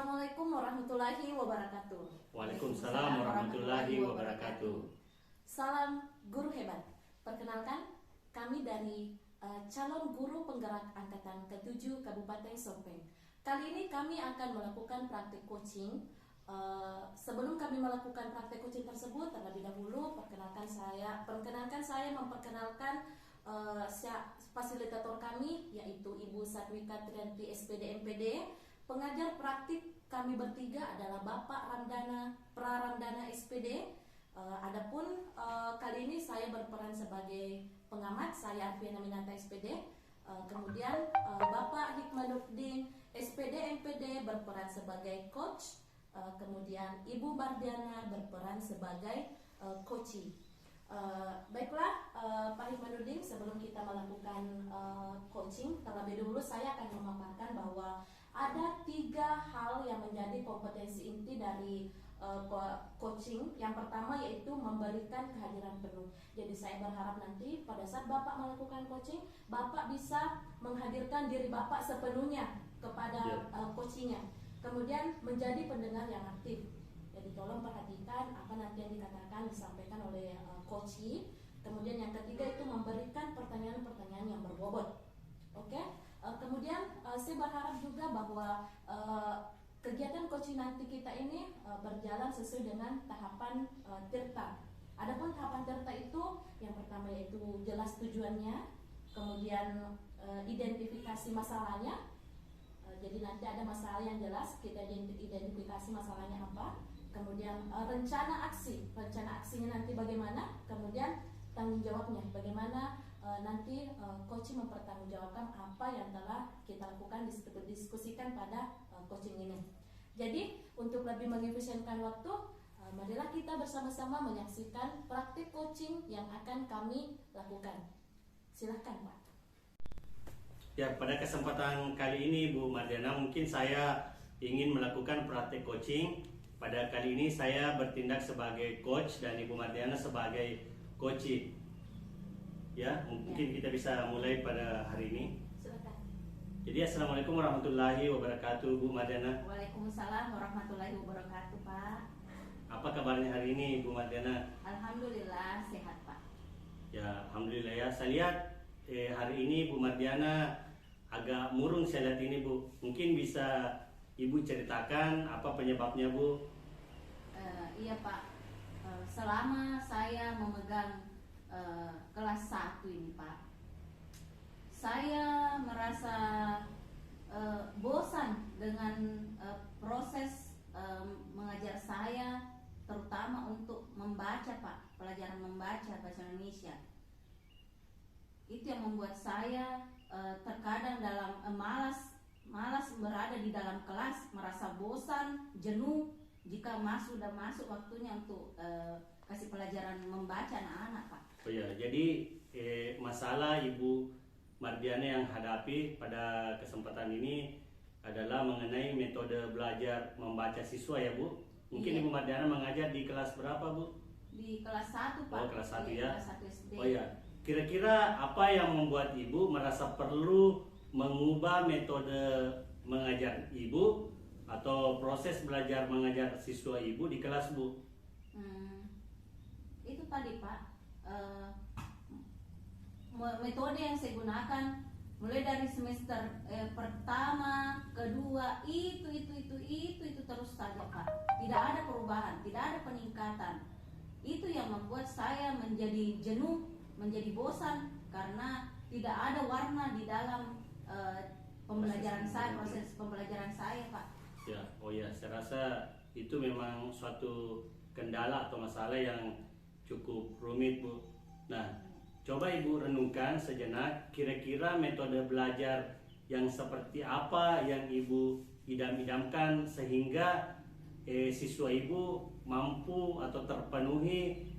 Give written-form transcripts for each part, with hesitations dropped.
Assalamualaikum warahmatullahi wabarakatuh. Waalaikumsalam warahmatullahi wabarakatuh. Salam guru hebat. Perkenalkan, kami dari calon guru penggerak angkatan ke-7 Kabupaten Sopeng. Kali ini kami akan melakukan praktik coaching. Sebelum kami melakukan praktik coaching tersebut, terlebih dahulu perkenalkan saya memperkenalkan fasilitator kami, yaitu Ibu Satwika Trianti SPD MPD. Pengajar praktik kami bertiga adalah Bapak Ramdana Praramdana SPD. Adapun kali ini saya berperan sebagai pengamat, saya Arfiana Minanta SPD. Kemudian Bapak Hikmanuddin SPD MPD berperan sebagai coach. Kemudian Ibu Mardiana berperan sebagai coachee. Baiklah Pak Hikmanuddin, sebelum kita melakukan coaching, terlebih dahulu saya akan memaparkan bahwa ada 3 hal yang menjadi kompetensi inti dari coaching. Yang pertama yaitu memberikan kehadiran penuh. Jadi saya berharap nanti pada saat Bapak melakukan coaching, Bapak bisa menghadirkan diri Bapak sepenuhnya kepada coachingnya. Kemudian menjadi pendengar yang aktif. Jadi tolong perhatikan apa nanti yang dikatakan disampaikan oleh coachee. Kemudian yang ketiga itu memberikan pertanyaan-pertanyaan yang berbobot. Oke? Kemudian saya berharap juga bahwa kegiatan coaching nanti kita ini berjalan sesuai dengan tahapan tirta. Adapun tahapan tirta itu yang pertama yaitu jelas tujuannya, kemudian identifikasi masalahnya. Jadi nanti ada masalah yang jelas, kita identifikasi masalahnya apa. Kemudian rencana aksinya nanti bagaimana. Kemudian tanggung jawabnya, bagaimana nanti coaching mempertanggungjawabkan apa yang telah kita lakukan, diskusikan pada coaching ini. Jadi untuk lebih mengefisienkan waktu, marilah kita bersama-sama menyaksikan praktik coaching yang akan kami lakukan. Silahkan Pak. Ya, pada kesempatan kali ini Bu Mardiana, mungkin saya ingin melakukan praktik coaching. Pada kali ini saya bertindak sebagai coach dan Ibu Mardiana sebagai coachee. Ya, mungkin kita bisa mulai pada hari ini. Silakan. Jadi Assalamualaikum warahmatullahi wabarakatuh Bu Mardiana. Waalaikumsalam warahmatullahi wabarakatuh Pak. Apa kabarnya hari ini Bu Mardiana? Alhamdulillah sehat Pak. Ya, alhamdulillah ya. Saya lihat hari ini Bu Mardiana agak murung saya lihat ini Bu. Mungkin bisa Ibu ceritakan apa penyebabnya Bu? Iya Pak. Selama saya memegang kelas 1 ini Pak, saya merasa bosan dengan proses mengajar saya, terutama untuk membaca Pak, pelajaran membaca bahasa Indonesia. Itu yang membuat saya terkadang dalam malas berada di dalam kelas, merasa bosan, jenuh jika sudah masuk waktunya untuk kasih pelajaran membaca anak-anak Pak. Oh ya, jadi masalah Ibu Mardiana yang hadapi pada kesempatan ini adalah mengenai metode belajar membaca siswa ya Bu. Mungkin Iya. Ibu Mardiana mengajar di kelas berapa Bu? Di kelas 1 Pak. Oh, kelas 1 ya. Kelas 1 SD. Oh ya, kira-kira apa yang membuat Ibu merasa perlu mengubah metode mengajar Ibu atau proses belajar mengajar siswa Ibu di kelas Bu? Itu tadi Pak, metode yang saya gunakan mulai dari semester pertama, kedua, itu terus saja Pak. Tidak ada perubahan, tidak ada peningkatan. Itu yang membuat saya menjadi jenuh, menjadi bosan karena tidak ada warna di dalam pembelajaran saya, proses pembelajaran saya Pak. Ya, oh ya, saya rasa itu memang suatu kendala atau masalah yang cukup rumit Bu. Nah, coba Ibu renungkan sejenak, kira-kira metode belajar yang seperti apa yang Ibu idam-idamkan sehingga siswa Ibu mampu atau terpenuhi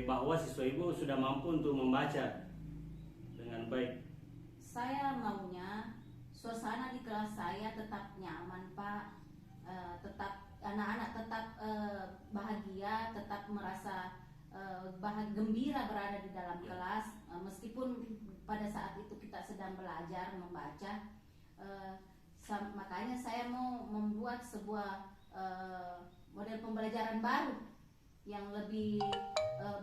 bahwa siswa Ibu sudah mampu untuk membaca dengan baik. Saya maunya suasana di kelas saya tetap nyaman Pak, tetap anak-anak tetap bahagia, tetap merasa gembira berada di dalam kelas, meskipun pada saat itu kita sedang belajar membaca. makanya saya mau membuat sebuah model pembelajaran baru yang lebih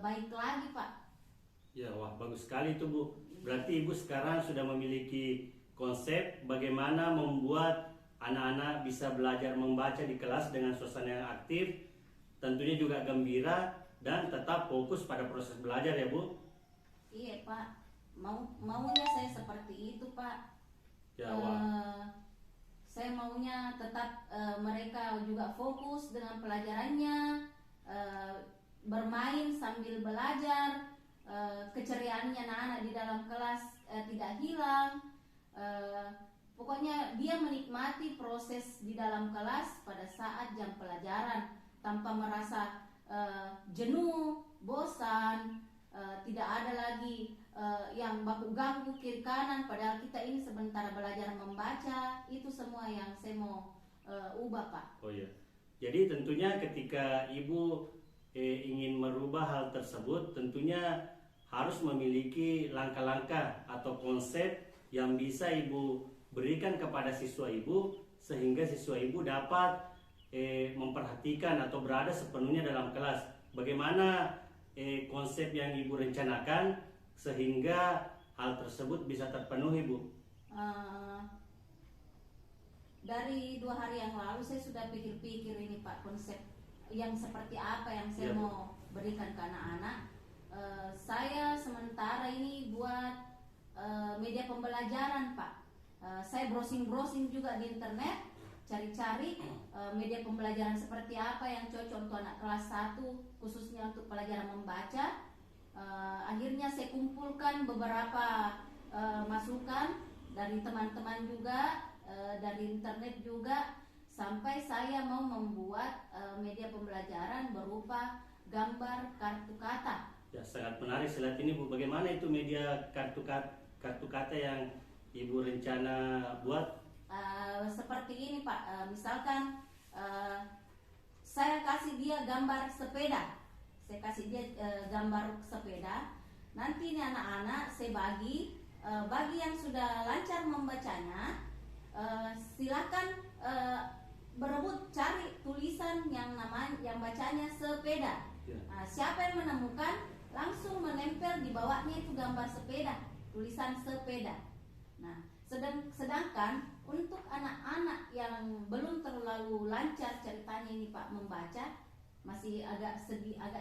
baik lagi, Pak. Ya, wah bagus sekali itu Bu. Berarti Ibu sekarang sudah memiliki konsep bagaimana membuat anak-anak bisa belajar membaca di kelas dengan suasana yang aktif, tentunya juga gembira dan tetap fokus pada proses belajar ya Bu. Iya Pak, maunya saya seperti itu Pak. Ya, wah. Saya maunya tetap mereka juga fokus dengan pelajarannya, bermain sambil belajar, keceriaannya anak-anak di dalam kelas tidak hilang. Pokoknya dia menikmati proses di dalam kelas pada saat jam pelajaran tanpa merasa jenuh, bosan, tidak ada lagi yang baku ganggu kiri kanan, padahal kita ini sebentar belajar membaca. Itu semua yang saya mau ubah Pak. Oh iya. Jadi tentunya ketika Ibu ingin merubah hal tersebut, tentunya harus memiliki langkah-langkah atau konsep yang bisa Ibu berikan kepada siswa Ibu sehingga siswa Ibu dapat memperhatikan atau berada sepenuhnya dalam kelas. Bagaimana konsep yang Ibu rencanakan sehingga hal tersebut bisa terpenuhi Bu? Dari 2 hari yang lalu saya sudah pikir-pikir ini Pak, konsep yang seperti apa yang saya mau berikan ke anak-anak. Saya sementara ini buat media pembelajaran Pak. Saya browsing juga di internet, cari-cari media pembelajaran seperti apa yang cocok untuk anak kelas 1, khususnya untuk pelajaran membaca. Akhirnya saya kumpulkan beberapa masukan dari teman-teman juga, dari internet juga, sampai saya mau membuat media pembelajaran berupa gambar kartu kata. Ya, sangat menarik saya lihat ini Bu. Bagaimana itu media kartu kata yang Ibu rencana buat? Seperti ini Pak, misalkan saya kasih dia gambar sepeda, gambar sepeda. Nanti ini anak-anak saya bagi yang sudah lancar membacanya, silakan berebut cari tulisan yang bacanya sepeda. Siapa yang menemukan langsung menempel di bawahnya itu gambar sepeda, tulisan sepeda. Nah, sedangkan untuk anak-anak yang belum terlalu lancar ceritanya ini Pak membaca, masih agak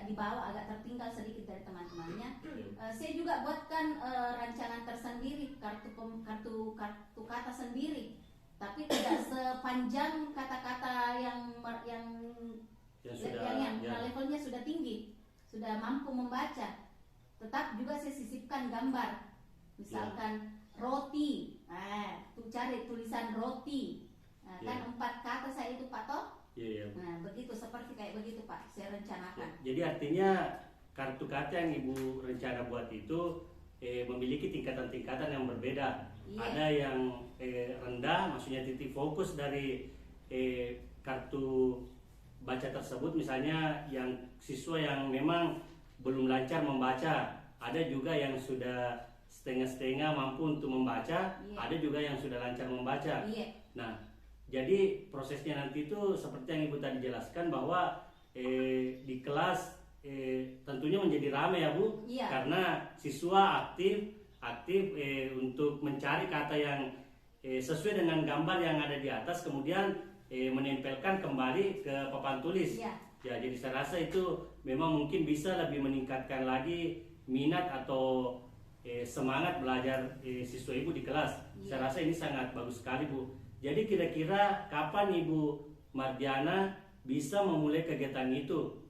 di bawah, agak tertinggal sedikit dari teman-temannya, saya juga buatkan rancangan tersendiri, kartu kata sendiri, tapi tidak sepanjang kata-kata yang levelnya sudah tinggi, sudah mampu membaca. Tetap juga saya sisipkan gambar, misalkan roti, tuh cari tulisan roti, kan 4 kata saya itu Pak toh. Nah begitu, seperti kayak begitu Pak saya rencanakan. Jadi artinya kartu kata yang Ibu rencana buat itu memiliki tingkatan-tingkatan yang berbeda. Ada yang rendah, maksudnya titik fokus dari kartu baca tersebut, misalnya yang siswa yang memang belum lancar membaca. Ada juga yang sudah setengah-setengah mampu untuk membaca, ada juga yang sudah lancar membaca. Nah, jadi prosesnya nanti itu seperti yang Ibu tadi jelaskan bahwa di kelas tentunya menjadi ramai ya Bu, karena siswa aktif untuk mencari kata yang sesuai dengan gambar yang ada di atas, kemudian menempelkan kembali ke papan tulis. Ya, jadi saya rasa itu memang mungkin bisa lebih meningkatkan lagi minat atau semangat belajar siswa Ibu di kelas. Saya rasa ini sangat bagus sekali Bu. Jadi kira-kira kapan Ibu Mardiana bisa memulai kegiatan itu?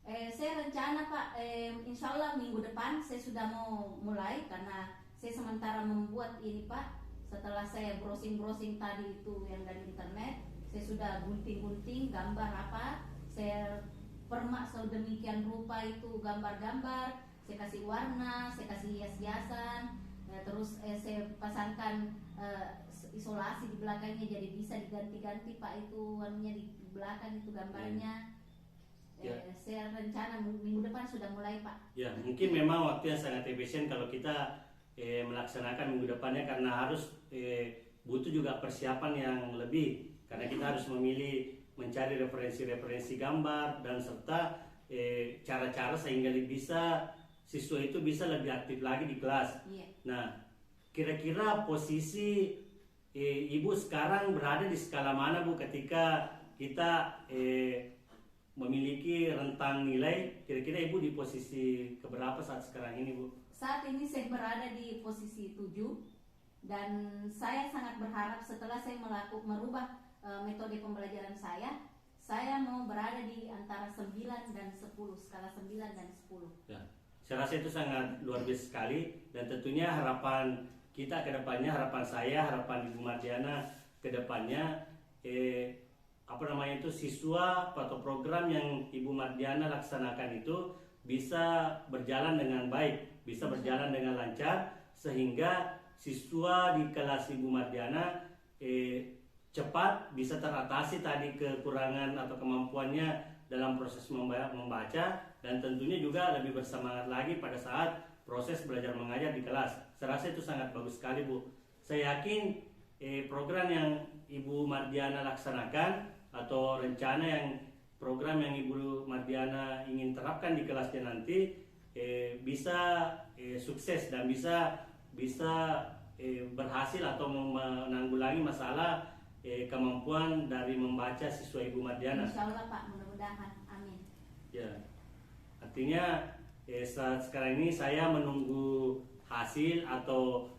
Saya rencana Pak, insya Allah minggu depan saya sudah mau mulai, karena saya sementara membuat ini Pak. Setelah saya browsing tadi itu yang dari internet, saya sudah gunting-gunting gambar apa, saya permak sedemikian rupa itu gambar-gambar, saya kasih warna, saya kasih hias-hiasan, terus saya pasangkan isolasi di belakangnya, jadi bisa diganti-ganti Pak itu warnanya di belakang itu gambarnya. Saya rencana minggu depan sudah mulai Pak. Ya, mungkin memang waktu yang sangat efisien kalau kita melaksanakan minggu depannya, karena harus butuh juga persiapan yang lebih karena kita harus mencari referensi-referensi gambar dan serta cara-cara sehingga siswa itu bisa lebih aktif lagi di kelas. Iya. Nah, kira-kira posisi Ibu sekarang berada di skala mana Bu ketika kita memiliki rentang nilai, kira-kira Ibu di posisi keberapa saat sekarang ini Bu? Saat ini saya berada di posisi 7 dan saya sangat berharap setelah saya merubah metode pembelajaran saya mau berada di antara 9 dan 10, skala 9 dan 10. Ya, saya rasa itu sangat luar biasa sekali dan tentunya harapan kita ke depannya, harapan saya, harapan Ibu Mardiana ke depannya siswa atau program yang Ibu Mardiana laksanakan itu bisa berjalan dengan baik, bisa berjalan dengan lancar sehingga siswa di kelas Ibu Mardiana cepat bisa teratasi tadi kekurangan atau kemampuannya dalam proses membaca dan tentunya juga lebih bersemangat lagi pada saat proses belajar mengajar di kelas. Saya rasa itu sangat bagus sekali Bu. Saya yakin program yang Ibu Mardiana laksanakan atau program yang Ibu Mardiana ingin terapkan di kelasnya nanti bisa sukses dan bisa berhasil atau menanggulangi masalah kemampuan dari membaca siswa Ibu Mardiana. Insya Allah Pak, mudah-mudahan, amin. Ya, artinya saat sekarang ini saya menunggu hasil atau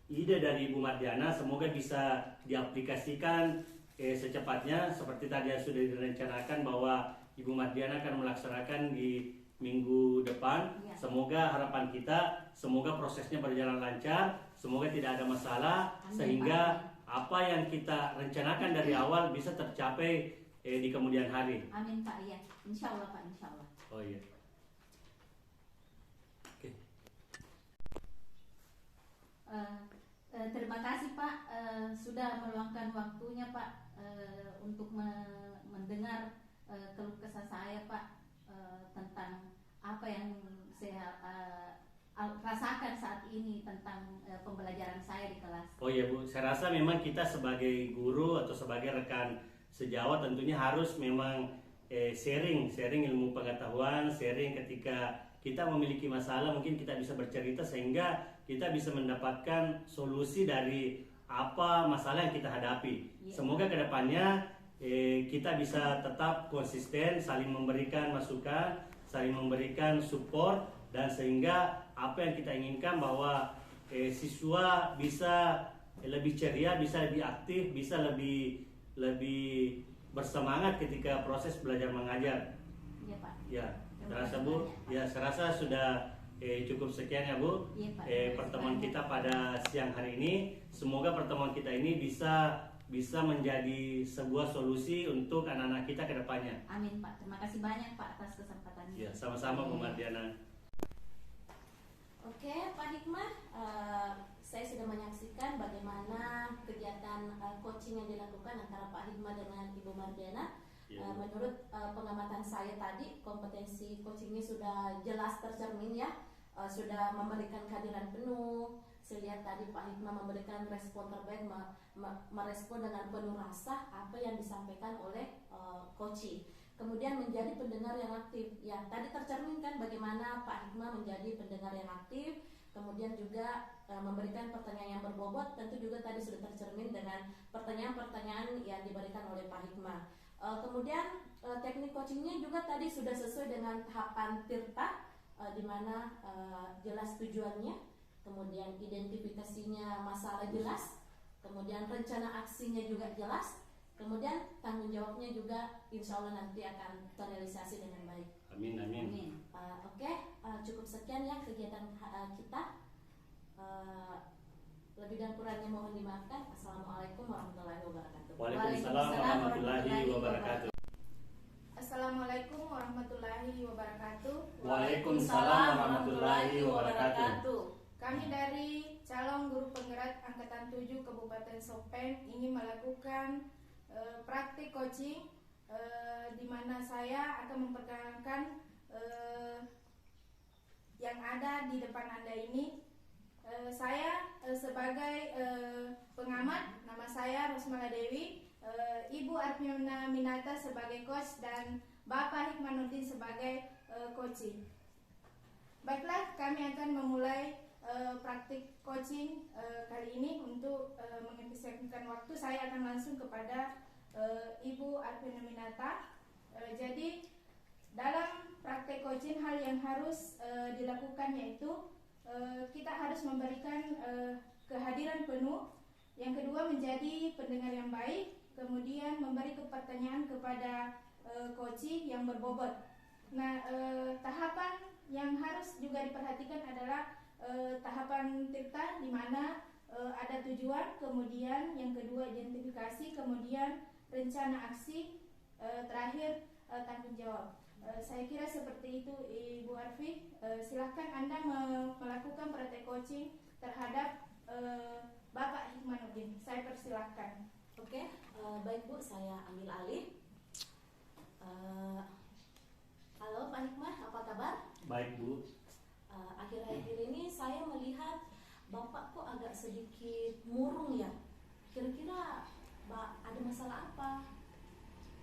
ide dari Ibu Mardiana, semoga bisa diaplikasikan secepatnya seperti tadi yang sudah direncanakan bahwa Ibu Mardiana akan melaksanakan di minggu depan. Ya. Semoga harapan kita, semoga prosesnya berjalan lancar, semoga tidak ada masalah, Amin, sehingga Pak. apa yang kita rencanakan dari awal bisa tercapai di kemudian hari. Amin Pak, iya. Insya Allah Pak, insya Allah. Oh iya. Oke. Terima kasih Pak sudah meluangkan waktunya Pak untuk mendengar keluh kesah saya Pak tentang apa yang saya rasakan saat ini tentang pembelajaran saya di kelas. Oh iya Bu, saya rasa memang kita sebagai guru atau sebagai rekan sejawat tentunya harus memang sharing ilmu pengetahuan, sharing ketika kita memiliki masalah mungkin kita bisa bercerita sehingga kita bisa mendapatkan solusi dari apa masalah yang kita hadapi. Semoga kedepannya kita bisa tetap konsisten, saling memberikan masukan, saling memberikan support dan sehingga apa yang kita inginkan bahwa siswa bisa lebih ceria, bisa lebih aktif, bisa lebih bersemangat ketika proses belajar mengajar. Iya Pak. Ya, Terima terasa kasih Bu. banyak, Pak. Ya, saya rasa sudah cukup sekian ya Bu. Iya, Pak. Terima kasih Pertemuan banyak. kita pada siang hari ini. Semoga pertemuan kita ini bisa menjadi sebuah solusi untuk anak-anak kita ke depannya. Amin Pak. Terima kasih banyak Pak atas kesempatannya. Ya, sama-sama Bu Mardiana. Oke, Pak Hikmah, saya sudah menyaksikan bagaimana kegiatan coaching yang dilakukan antara Pak Hikmah dengan Ibu Mardiana. Ya. Menurut pengamatan saya tadi, kompetensi coachingnya sudah jelas tercermin ya, sudah memberikan kehadiran penuh. Saya lihat tadi Pak Hikmah memberikan respon terbaik, merespon dengan penuh rasa apa yang disampaikan oleh coaching. Kemudian menjadi pendengar yang aktif. Ya, tadi tercerminkan bagaimana Pak Hikmah menjadi pendengar yang aktif. Kemudian juga memberikan pertanyaan yang berbobot. Tentu juga tadi sudah tercermin dengan pertanyaan-pertanyaan yang diberikan oleh Pak Hikmah. Kemudian teknik coachingnya juga tadi sudah sesuai dengan tahapan Tirta, di mana jelas tujuannya, kemudian identifikasinya masalah jelas, kemudian rencana aksinya juga jelas. Kemudian tanggung jawabnya juga insya Allah nanti akan terrealisasi dengan baik. Amin, amin. Amin. Oke, cukup sekian ya kegiatan kita. Lebih dan kurangnya mohon dimaafkan. Assalamualaikum warahmatullahi wabarakatuh. Waalaikumsalam warahmatullahi wabarakatuh. Assalamualaikum warahmatullahi wabarakatuh. Waalaikumsalam warahmatullahi wabarakatuh. Kami dari calon guru penggerak angkatan 7 Kabupaten Sopeng ingin melakukan praktik coaching di mana saya akan memperkenalkan yang ada di depan Anda ini Saya sebagai pengamat, nama saya Rosmala Dewi, Ibu Arpiona Minata sebagai coach, dan Bapak Hikmanuddin sebagai coaching. Baiklah, kami akan memulai praktik coaching kali ini. Untuk mengefisienkan waktu, saya akan langsung kepada Ibu Arpiona Minata. Jadi dalam praktik coaching, hal yang harus dilakukan yaitu kita harus memberikan kehadiran penuh. Yang kedua, menjadi pendengar yang baik. Kemudian memberi pertanyaan kepada coaching yang berbobot. Nah, tahapan yang harus juga diperhatikan adalah tahapan tirta, di mana ada tujuan, kemudian yang kedua identifikasi, kemudian rencana aksi, terakhir tanggung jawab. Saya kira seperti itu, Ibu Arfi. Silahkan Anda melakukan praktek coaching terhadap Bapak Hikmanuddin. Saya persilahkan. Oke, baik Bu, saya ambil alih. Halo Pak Hikmah, apa kabar? Baik Bu. Akhir-akhir ini saya melihat Bapak kok agak sedikit murung ya. Kira-kira ada masalah apa?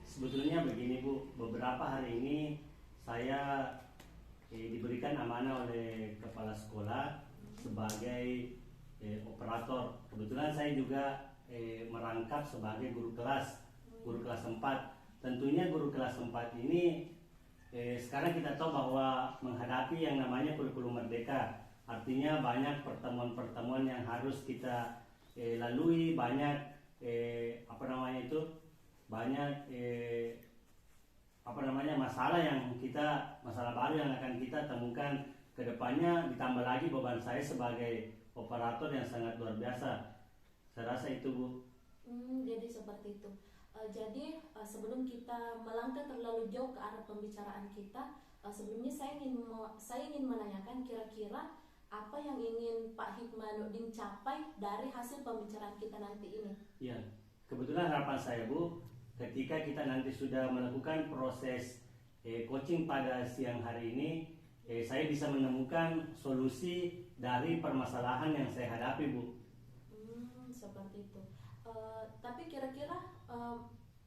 Sebetulnya begini Bu, beberapa hari ini saya diberikan amanah oleh kepala sekolah sebagai operator. Kebetulan saya juga merangkap sebagai guru kelas 4. Tentunya guru kelas 4 ini sekarang kita tahu bahwa menghadapi yang namanya kurikulum merdeka. Artinya banyak pertemuan-pertemuan yang harus kita lalui, banyak masalah baru yang akan kita temukan ke depannya, ditambah lagi beban saya sebagai operator yang sangat luar biasa. Saya rasa itu Bu. Jadi seperti itu. Jadi sebelum kita melangkah terlalu jauh ke arah pembicaraan kita, sebelumnya saya ingin menanyakan kira-kira apa yang ingin Pak Hikmanuddin capai dari hasil pembicaraan kita nanti ini. Ya, kebetulan harapan saya Bu, ketika kita nanti sudah melakukan proses coaching pada siang hari ini, saya bisa menemukan solusi dari permasalahan yang saya hadapi Bu. Seperti itu. Tapi kira-kira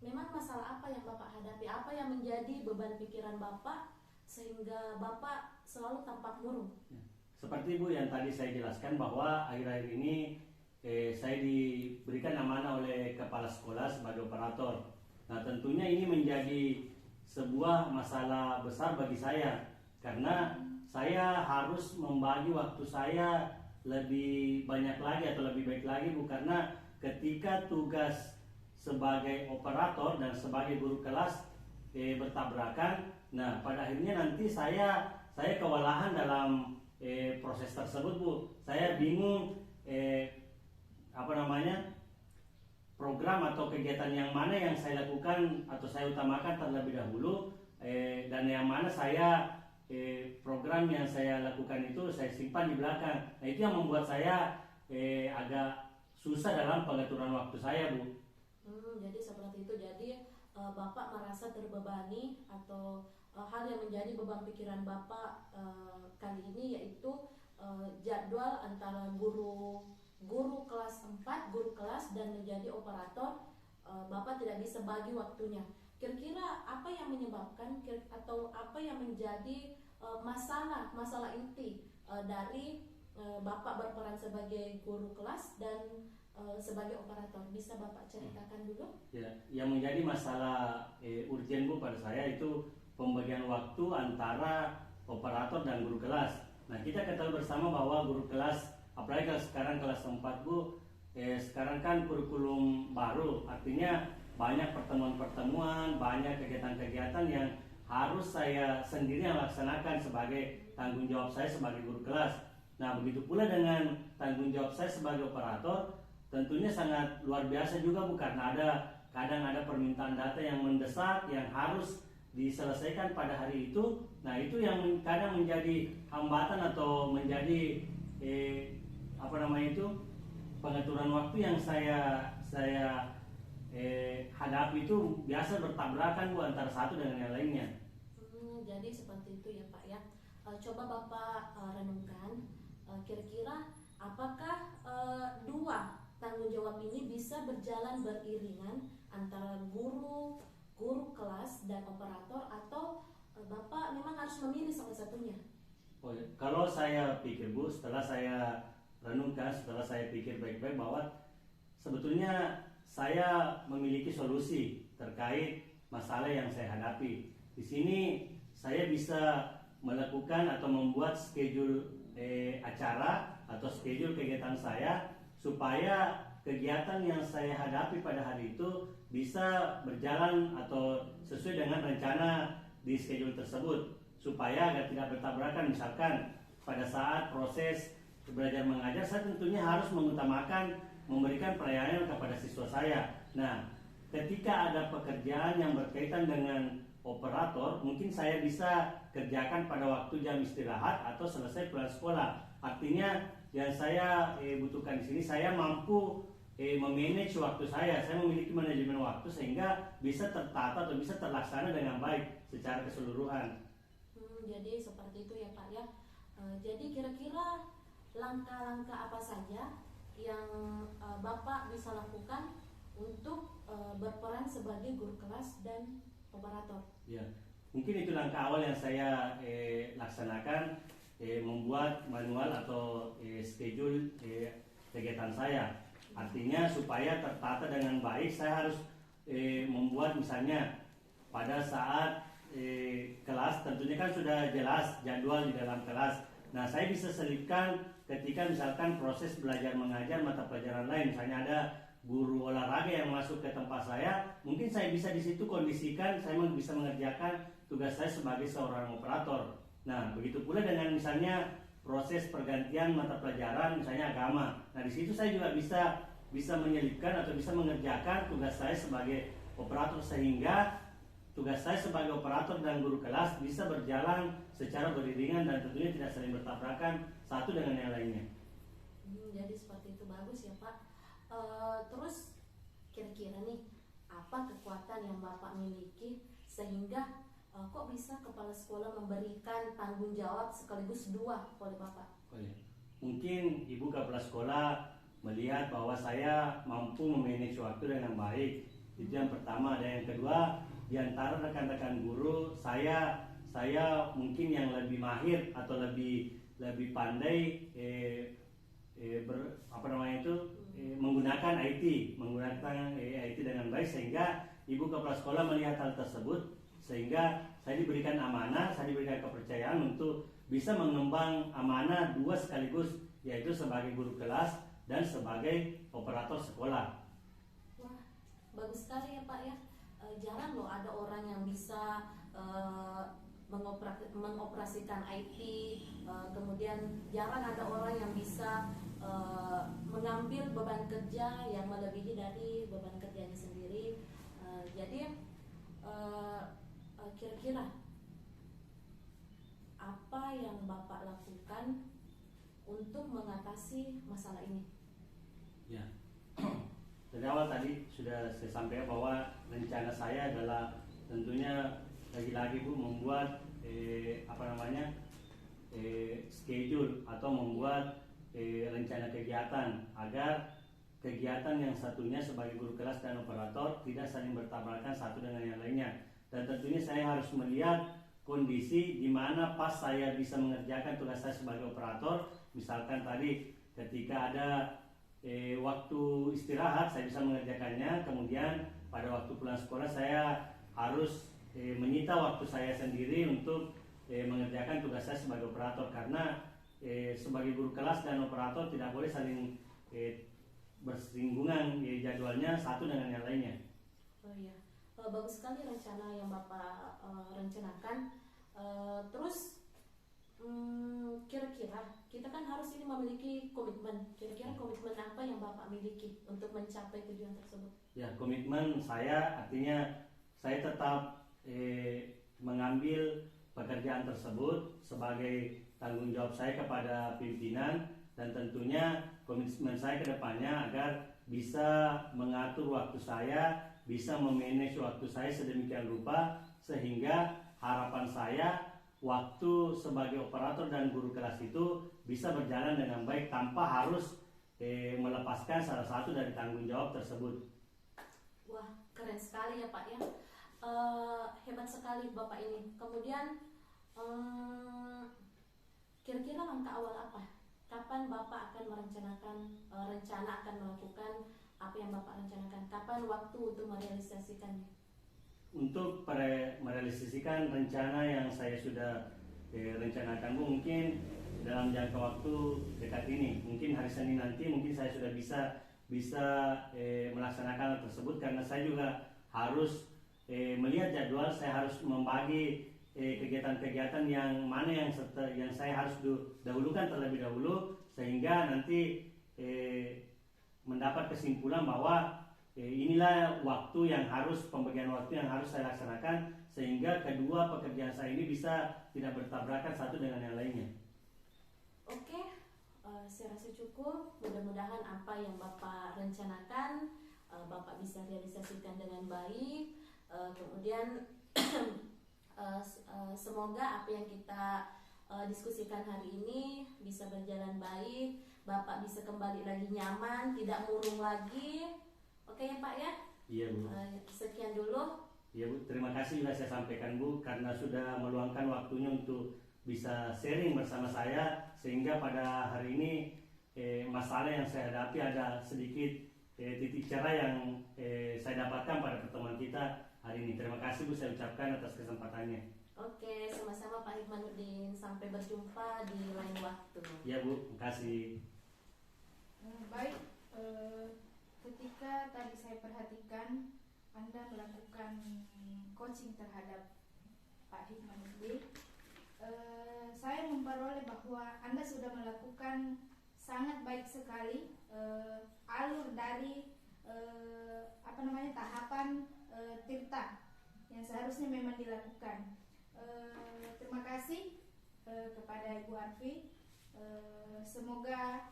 memang masalah apa yang Bapak hadapi? Apa yang menjadi beban pikiran Bapak sehingga Bapak selalu tampak murung? Ya. Seperti Bu yang tadi saya jelaskan bahwa akhir-akhir ini saya diberikan amanah oleh kepala sekolah sebagai operator. Nah, tentunya ini menjadi sebuah masalah besar bagi saya karena saya harus membagi waktu saya lebih banyak lagi atau lebih baik lagi Bu, karena ketika tugas sebagai operator dan sebagai guru kelas bertabrakan, nah pada akhirnya nanti saya kewalahan dalam proses tersebut Bu. Saya bingung program atau kegiatan yang mana yang saya lakukan atau saya utamakan terlebih dahulu, dan yang mana program yang saya lakukan itu saya simpan di belakang. Nah, itu yang membuat saya agak susah dalam pengaturan waktu saya Bu. Jadi seperti itu. Jadi Bapak merasa terbebani atau hal yang menjadi beban pikiran Bapak kali ini yaitu jadwal antara guru kelas 4, guru kelas dan menjadi operator. Bapak tidak bisa bagi waktunya. Kira-kira apa yang menyebabkan atau apa yang menjadi masalah inti dari Bapak berperan sebagai guru kelas dan sebagai operator? Bisa Bapak ceritakan dulu? Ya, yang menjadi masalah urgen Bu pada saya itu pembagian waktu antara operator dan guru kelas. Nah, kita ketahui bersama bahwa guru kelas, apalagi kalau sekarang kelas 4 Bu, sekarang kan kurikulum baru, artinya banyak pertemuan-pertemuan, banyak kegiatan-kegiatan yang harus saya sendiri yang laksanakan sebagai tanggung jawab saya sebagai guru kelas. Nah, begitu pula dengan tanggung jawab saya sebagai operator, tentunya sangat luar biasa juga Bu, karena kadang ada permintaan data yang mendesak yang harus diselesaikan pada hari itu. Nah, itu yang kadang menjadi hambatan atau menjadi pengaturan waktu yang saya hadapi itu biasa bertabrakan Bu antara satu dengan yang lainnya. Jadi seperti itu ya Pak ya. Coba Bapak renungkan kira-kira apakah dua tanggung jawab ini bisa berjalan beriringan antara guru kelas dan operator, atau Bapak memang harus memilih salah satunya? Oh ya, kalau saya pikir Bu, setelah saya renungkan, setelah saya pikir baik-baik bahwa sebetulnya saya memiliki solusi terkait masalah yang saya hadapi. Di sini saya bisa melakukan atau membuat schedule acara atau schedule kegiatan saya supaya kegiatan yang saya hadapi pada hari itu bisa berjalan atau sesuai dengan rencana di schedule tersebut, supaya agar tidak bertabrakan. Misalkan pada saat proses belajar mengajar, saya tentunya harus mengutamakan memberikan pelayanan kepada siswa saya. Nah, ketika ada pekerjaan yang berkaitan dengan operator, mungkin saya bisa kerjakan pada waktu jam istirahat atau selesai pulang sekolah. Artinya yang saya butuhkan di sini, saya mampu memanage waktu saya memiliki manajemen waktu sehingga bisa tertata atau bisa terlaksana dengan baik secara keseluruhan. Jadi seperti itu ya Pak ya. Jadi kira-kira langkah-langkah apa saja yang Bapak bisa lakukan untuk berperan sebagai guru kelas dan operator? Ya, mungkin itu langkah awal yang saya laksanakan, membuat manual atau schedule kegiatan saya. Artinya supaya tertata dengan baik, saya harus membuat misalnya pada saat kelas tentunya kan sudah jelas jadwal di dalam kelas. Nah, saya bisa selipkan ketika misalkan proses belajar mengajar mata pelajaran lain, misalnya ada guru olahraga yang masuk ke tempat saya, mungkin saya bisa di situ kondisikan saya bisa mengerjakan tugas saya sebagai seorang operator. Nah, begitu pula dengan misalnya proses pergantian mata pelajaran misalnya agama. Nah, di situ saya juga bisa menyelipkan atau bisa mengerjakan tugas saya sebagai operator, sehingga tugas saya sebagai operator dan guru kelas bisa berjalan secara beriringan dan tentunya tidak saling bertabrakan satu dengan yang lainnya. Jadi seperti itu, bagus ya Pak. Terus kira-kira nih, apa kekuatan yang Bapak miliki sehingga kok bisa kepala sekolah memberikan tanggung jawab sekaligus dua oleh Bapak? Oh ya. Mungkin Ibu kepala sekolah melihat bahwa saya mampu memanage waktu dengan baik. Itu yang pertama. Dan yang kedua, di antara rekan-rekan guru saya mungkin yang lebih mahir atau lebih pandai menggunakan IT dengan baik, sehingga Ibu kepala sekolah melihat hal tersebut, sehingga saya diberikan amanah, saya diberikan kepercayaan untuk bisa mengemban amanah dua sekaligus, yaitu sebagai guru kelas dan sebagai operator sekolah. Wah, bagus sekali ya Pak ya. Jarang loh ada orang yang bisa mengoperasikan IT, kemudian jarang ada orang yang bisa mengambil beban kerja yang melebihi dari beban kerjanya sendiri. Jadi kira-kira apa yang Bapak lakukan untuk mengatasi masalah ini? Ya, dari awal tadi sudah saya sampaikan bahwa rencana saya adalah tentunya lagi-lagi Bu membuat schedule atau membuat rencana kegiatan agar kegiatan yang satunya sebagai guru kelas dan operator tidak saling bertabrakan satu dengan yang lainnya. Dan tentunya saya harus melihat kondisi di mana pas saya bisa mengerjakan tugas saya sebagai operator. Misalkan tadi ketika ada waktu istirahat saya bisa mengerjakannya, kemudian pada waktu pulang sekolah saya harus menyita waktu saya sendiri untuk mengerjakan tugas saya sebagai operator, karena sebagai guru kelas dan operator tidak boleh saling bersinggungan jadwalnya satu dengan yang lainnya. Oh iya, bagus sekali rencana yang Bapak rencanakan. Terus kira-kira kita kan harus ini memiliki komitmen. Kira-kira komitmen apa yang Bapak miliki untuk mencapai tujuan tersebut? Ya, komitmen saya artinya saya tetap mengambil pekerjaan tersebut sebagai tanggung jawab saya kepada pimpinan, dan tentunya komitmen saya ke depannya agar bisa mengatur waktu saya, bisa memanage waktu saya sedemikian rupa sehingga harapan saya waktu sebagai operator dan guru kelas itu bisa berjalan dengan baik tanpa harus melepaskan salah satu dari tanggung jawab tersebut. Wah, keren sekali ya Pak ya. Hebat sekali Bapak ini. Kemudian kira-kira langkah awal apa? Kapan Bapak akan rencana akan melakukan apa yang Bapak rencanakan? Kapan waktu untuk merealisasikannya? Untuk merealisasikan rencana yang saya sudah rencanakan Bu, mungkin dalam jangka waktu dekat ini, mungkin hari Senin nanti mungkin saya sudah bisa melaksanakan hal tersebut, karena saya juga harus melihat jadwal. Saya harus membagi kegiatan-kegiatan yang mana yang saya harus dahulukan terlebih dahulu, sehingga nanti mendapat kesimpulan bahwa inilah pembagian waktu yang harus saya laksanakan, sehingga kedua pekerjaan saya ini bisa tidak bertabrakan satu dengan yang lainnya. Oke, saya rasa cukup. Mudah-mudahan apa yang Bapak rencanakan Bapak bisa realisasikan dengan baik. Kemudian semoga apa yang kita diskusikan hari ini bisa berjalan baik. Bapak bisa kembali lagi nyaman, tidak murung lagi. Oke ya Pak ya? Iya Bu. Sekian dulu. Iya Bu, terima kasih sudah saya sampaikan Bu, karena sudah meluangkan waktunya untuk bisa sharing bersama saya, sehingga pada hari ini masalah yang saya hadapi ada sedikit titik cerah yang saya dapatkan pada pertemuan kita hari ini. Terima kasih Bu, saya ucapkan atas kesempatannya. Oke, sama-sama Pak Hikmanuddin. Sampai berjumpa di lain waktu. Iya Bu, terima kasih. Baik, ketika tadi saya perhatikan Anda melakukan coaching terhadap Pak Hikmanuddin, saya memperoleh bahwa Anda sudah melakukan sangat baik sekali alur dari tahapan tirta yang seharusnya memang dilakukan. Terima kasih kepada Ibu Arfi. Semoga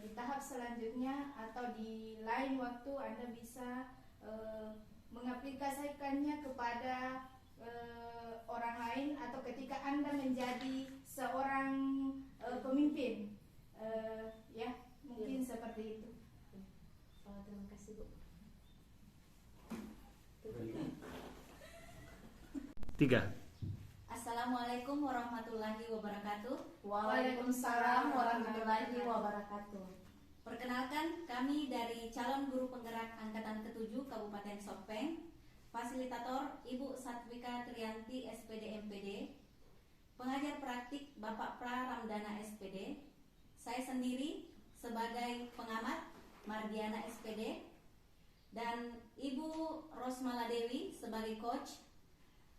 di tahap selanjutnya atau di lain waktu Anda bisa mengaplikasikannya kepada orang lain, atau ketika Anda menjadi seorang pemimpin, mungkin seperti itu. Terima kasih Bu. 3. Assalamualaikum warahmatullahi wabarakatuh. Waalaikumsalam warahmatullahi wabarakatuh. Perkenalkan, kami dari calon guru penggerak angkatan ke-7 Kabupaten Sopeng, fasilitator Ibu Satwika Trianti SPD MPD, pengajar praktik Bapak Pra Ramdana SPD, saya sendiri sebagai pengamat Mardiana SPD, dan Ibu Rosmala Dewi sebagai coach,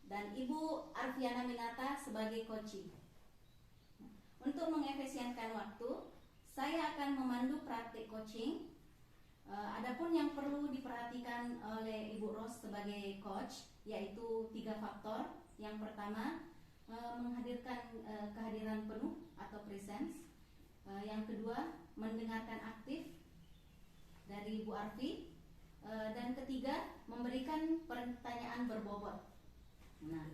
dan Ibu Arfiana Minata sebagai coachee. Untuk mengefisienkan waktu, saya akan memandu praktik coaching. Adapun yang perlu diperhatikan oleh Ibu Ros sebagai coach yaitu 3 faktor. Yang pertama, menghadirkan kehadiran penuh atau presence. Yang kedua, mendengarkan aktif dari Ibu Arfi. Dan ketiga, memberikan pertanyaan berbobot. Nah,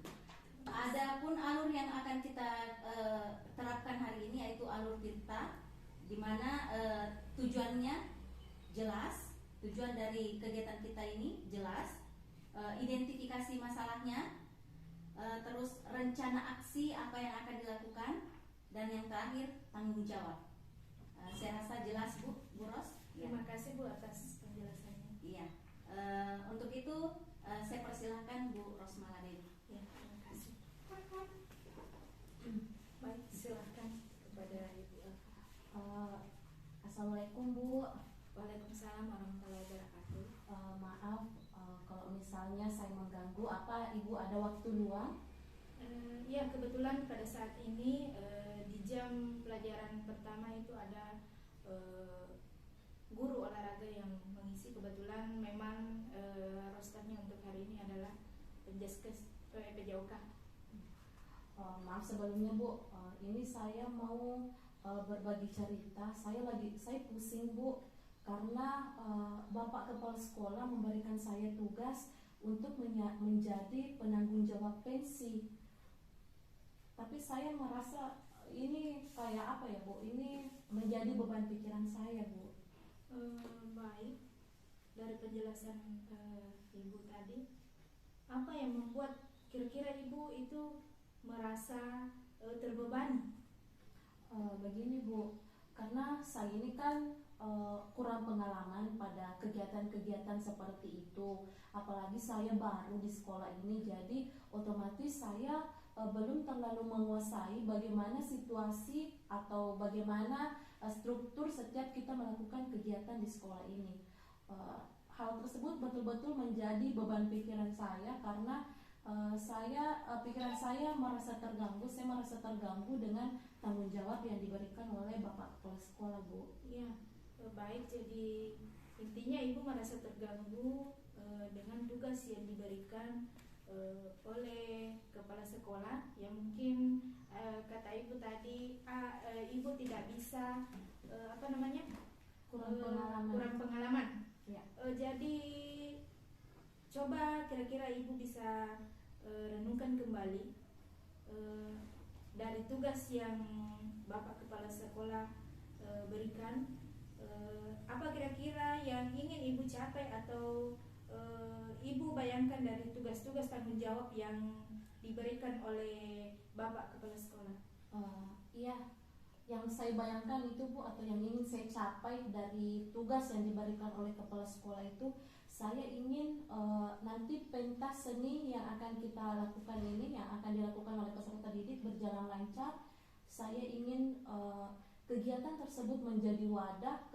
adapun alur yang akan kita terapkan hari ini yaitu alur tirta, di mana tujuannya jelas, tujuan dari kegiatan kita ini jelas, identifikasi masalahnya, terus rencana aksi apa yang akan dilakukan, dan yang terakhir tanggung jawab. Saya rasa jelas Bu Ros. Terima kasih Bu atas penjelasannya. Iya. Untuk itu saya persilahkan Bu Rosmala Dewi. Ya, terima kasih. Baik, silakan kepada Ibu. Assalamualaikum Bu. Waalaikumsalam warahmatullahi wabarakatuh. Maaf kalau misalnya saya mengganggu. Apa Ibu ada waktu luang? Ya, kebetulan pada saat ini di jam pelajaran pertama itu ada guru olahraga yang mengisi. Kebetulan memang rosternya untuk hari ini adalah penjaskes PJOK. Maaf sebelumnya Bu, ini saya mau berbagi cerita. Saya pusing Bu, karena Bapak Kepala Sekolah memberikan saya tugas untuk menjadi penanggung jawab pensi. Tapi saya merasa ini kayak apa ya Bu? Ini menjadi beban pikiran saya Bu. Baik, dari penjelasan Ibu tadi, apa yang membuat kira-kira Ibu itu merasa terbebani? Begini Bu, karena saya ini kan kurang pengalaman pada kegiatan-kegiatan seperti itu. Apalagi saya baru di sekolah ini, jadi otomatis saya belum terlalu menguasai bagaimana situasi atau bagaimana struktur setiap kita melakukan kegiatan di sekolah ini. Hal tersebut betul-betul menjadi beban pikiran saya karena pikiran saya merasa terganggu. Saya merasa terganggu dengan tanggung jawab yang diberikan oleh Bapak Kepala Sekolah Bu. Ya, baik. Jadi intinya Ibu merasa terganggu dengan tugas yang diberikan oleh Kepala Sekolah yang mungkin kata Ibu tadi Ibu tidak bisa Kurang pengalaman. kurang pengalaman. Ya. Jadi coba kira-kira Ibu bisa renungkan kembali dari tugas yang Bapak Kepala Sekolah berikan, apa kira-kira yang ingin Ibu capai atau Ibu bayangkan dari tugas-tugas tanggung jawab yang diberikan oleh Bapak Kepala Sekolah? Iya, yang saya bayangkan itu Bu, atau yang ingin saya capai dari tugas yang diberikan oleh Kepala Sekolah itu, saya ingin nanti pentas seni yang akan kita lakukan ini, yang akan dilakukan oleh peserta didik berjalan lancar. Saya ingin kegiatan tersebut menjadi wadah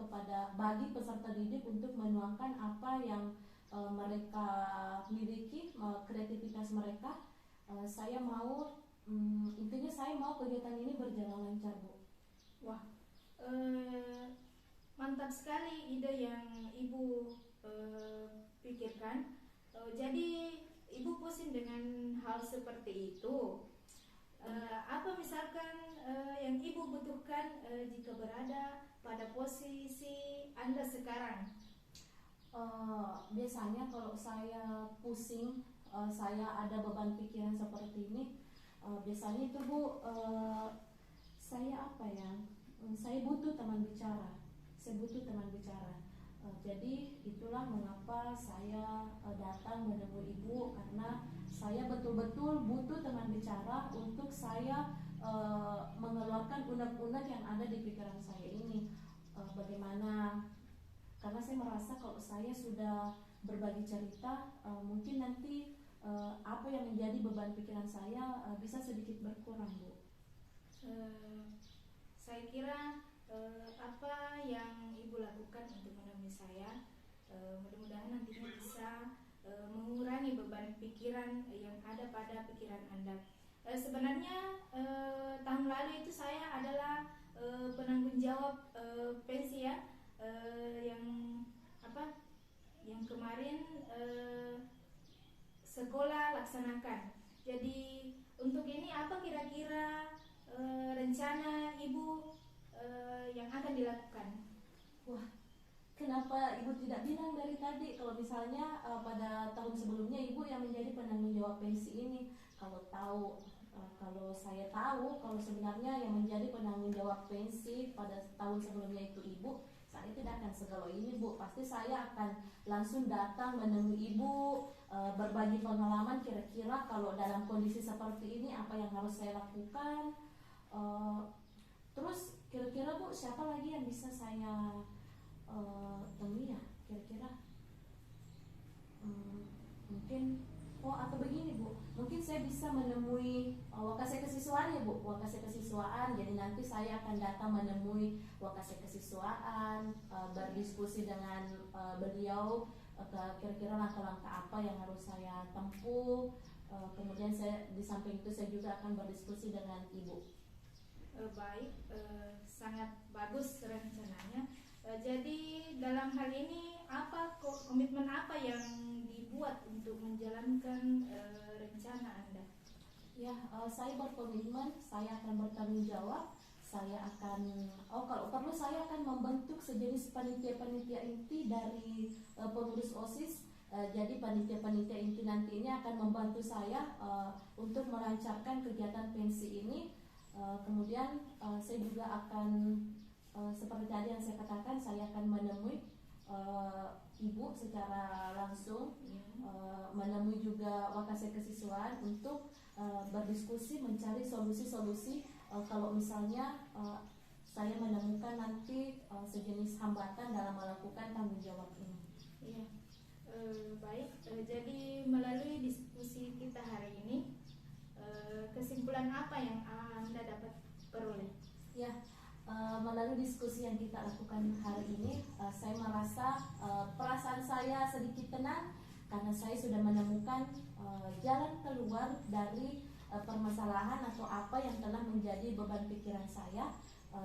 bagi peserta didik untuk menuangkan apa yang mereka miliki, kreativitas mereka. Saya mau intinya saya mau kegiatan ini berjalan lancar Bu. Wah, mantap sekali ide yang Ibu pikirkan. Jadi Ibu pusing dengan hal seperti itu. Apa misalkan yang Ibu butuhkan jika berada pada posisi Anda sekarang? Biasanya kalau saya pusing, saya ada beban pikiran seperti ini, biasanya itu Bu, saya saya butuh teman bicara. Jadi itulah mengapa saya datang menemui Ibu, karena saya betul-betul butuh teman bicara untuk saya mengeluarkan unek-unek yang ada di pikiran saya ini. Bagaimana, karena saya merasa kalau saya sudah berbagi cerita, mungkin nanti apa yang menjadi beban pikiran saya bisa sedikit berkurang Bu. Saya kira apa yang Ibu lakukan untuk menemui saya mudah-mudahan nantinya bisa mengurangi beban pikiran yang ada pada pikiran Anda. Sebenarnya tahun lalu itu saya adalah penanggung jawab pensi ya, yang kemarin sekolah laksanakan. Jadi untuk ini apa kira-kira rencana Ibu yang akan dilakukan? Wah, kenapa Ibu tidak bilang dari tadi kalau misalnya pada tahun sebelumnya Ibu yang menjadi penanggung jawab pensi ini? Kalau saya tahu kalau sebenarnya yang menjadi penanggung jawab pensi pada tahun sebelumnya itu Ibu, saya tidak akan segala ini Bu. Pasti saya akan langsung datang menemui Ibu, berbagi pengalaman kira-kira kalau dalam kondisi seperti ini apa yang harus saya lakukan. Terus kira-kira Bu, siapa lagi yang bisa saya temui ya kira-kira? Mungkin atau begini Bu, mungkin saya bisa menemui Wakasek Kesiswaan ya Bu, Wakasek Kesiswaan. Jadi nanti saya akan datang menemui Wakasek Kesiswaan, berdiskusi dengan beliau kira-kira langkah-langkah apa yang harus saya tempuh. Kemudian saya di samping itu saya juga akan berdiskusi dengan Ibu. Baik, sangat bagus rencananya. Jadi dalam hal ini komitmen apa yang dibuat untuk menjalankan rencana Anda? Ya, saya berkomitmen, saya akan bertanggung jawab. Saya akan, kalau perlu saya akan membentuk sejenis panitia-panitia inti dari pengurus OSIS. Jadi panitia-panitia inti nantinya akan membantu saya untuk melancarkan kegiatan pensi ini. Kemudian saya juga akan seperti tadi yang saya katakan, saya akan menemui ibu secara langsung, menemui juga wakasek kesiswaan untuk berdiskusi mencari solusi-solusi kalau misalnya saya menemukan nanti sejenis hambatan dalam melakukan tanggung jawab ini. Iya. Baik, jadi melalui diskusi kita hari ini, kesimpulan apa yang Anda dapat peroleh? Ya, melalui diskusi yang kita lakukan hari ini, saya merasa perasaan saya sedikit tenang karena saya sudah menemukan jalan keluar dari permasalahan atau apa yang telah menjadi beban pikiran saya,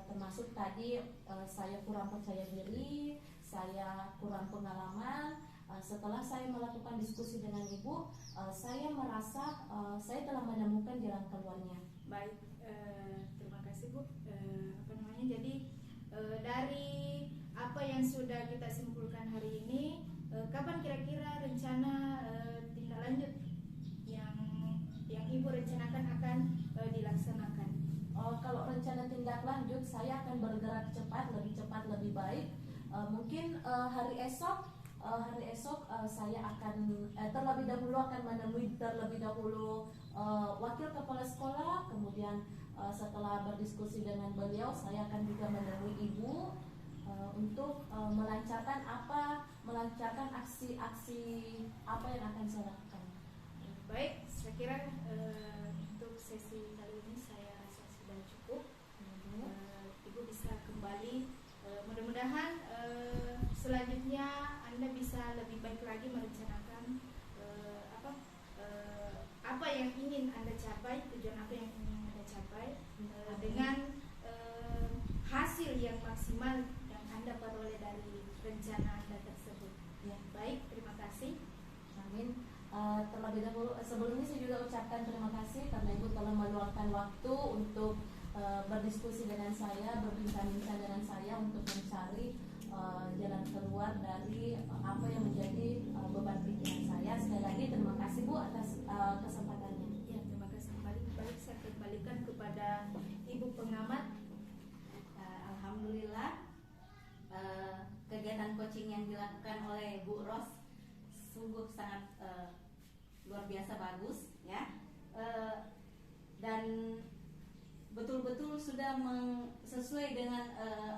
termasuk tadi saya kurang percaya diri, saya kurang pengalaman. Setelah saya melakukan diskusi dengan ibu, saya merasa saya telah menemukan jalan keluarnya. Baik, terima kasih Bu. Jadi dari apa yang sudah kita simpulkan hari ini, kapan kira-kira rencana tindak lanjut yang Ibu rencanakan akan dilaksanakan? Kalau rencana tindak lanjut, saya akan bergerak cepat, lebih baik. Mungkin hari esok saya akan terlebih dahulu akan menemui wakil kepala sekolah, kemudian setelah berdiskusi dengan beliau, saya akan juga menemui ibu untuk melancarkan aksi-aksi apa yang akan saya lakukan. Baik, saya kira untuk sesi kali ini saya rasa sudah cukup. Ibu bisa kembali. Mudah-mudahan selanjutnya Anda bisa lebih baik lagi merencanakan apa yang ingin Anda capai, tujuan apa yang ingin Anda capai, dengan hasil yang maksimal yang Anda peroleh dari rencana Anda tersebut. Ya. Baik, terima kasih. Amin. Terlebih dahulu sebelumnya saya juga ucapkan terima kasih karena ibu telah meluangkan waktu untuk berdiskusi dengan saya, berbincang-bincang dengan saya untuk mencari jalan keluar dari apa yang menjadi beban pikiran saya. Sekali lagi terima kasih Bu atas kesempatannya. Ya, terima kasih kembali. Baik, saya kembalikan kepada Ibu pengamat. Alhamdulillah, kegiatan coaching yang dilakukan oleh Bu Ros sungguh sangat luar biasa bagus, ya, dan betul-betul sudah sesuai dengan